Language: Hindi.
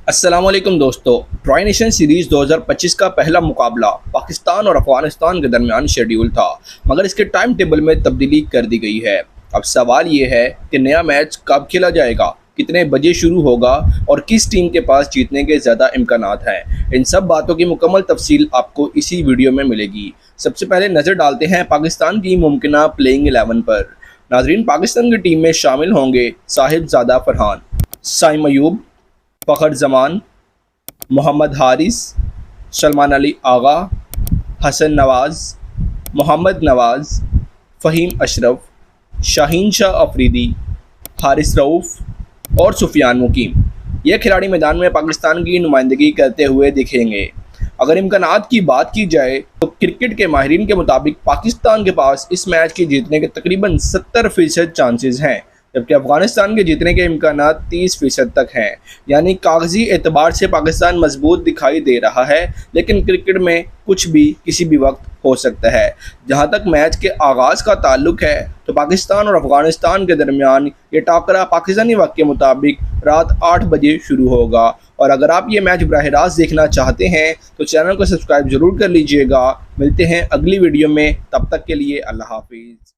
अस्सलामुअलैकुम दोस्तों। ट्राई नेशन सीरीज़ 2025 का पहला मुकाबला पाकिस्तान और अफगानिस्तान के दरमियान शेड्यूल था, मगर इसके टाइम टेबल में तब्दीली कर दी गई है। अब सवाल ये है कि नया मैच कब खेला जाएगा, कितने बजे शुरू होगा और किस टीम के पास जीतने के ज़्यादा इम्कानात हैं। इन सब बातों की मुकम्मल तफसील आपको इसी वीडियो में मिलेगी। सबसे पहले नज़र डालते हैं पाकिस्तान की मुमकिना प्लेइंग 11 पर। नाजरीन, पाकिस्तान की टीम में शामिल होंगे साहिबजादा फरहान, साइम अयूब, फ़खर जमान, मोहम्मद हारिस, सलमान अली आगा, हसन नवाज़, मोहम्मद नवाज़, फ़हीम अशरफ, शाहीन शाह अफरीदी, हारिस रऊफ़ और सुफियान मुकीम। ये खिलाड़ी मैदान में पाकिस्तान की नुमाइंदगी करते हुए दिखेंगे। अगर इम्कानात की बात की जाए तो क्रिकेट के माहिरीन के मुताबिक पाकिस्तान के पास इस मैच के जीतने के तकरीबन 70% चांसेस हैं, जबकि अफगानिस्तान के जीतने के इम्कानात 30% तक हैं। यानी कागजी एतबार से पाकिस्तान मजबूत दिखाई दे रहा है, लेकिन क्रिकेट में कुछ भी किसी भी वक्त हो सकता है। जहां तक मैच के आगाज़ का ताल्लुक है तो पाकिस्तान और अफगानिस्तान के दरमियान ये टाकरा पाकिस्तानी वक्त के मुताबिक रात 8 बजे शुरू होगा। और अगर आप ये मैच बराह रास्त देखना चाहते हैं तो चैनल को सब्सक्राइब ज़रूर कर लीजिएगा। मिलते हैं अगली वीडियो में, तब तक के लिए अल्लाह हाफिज़।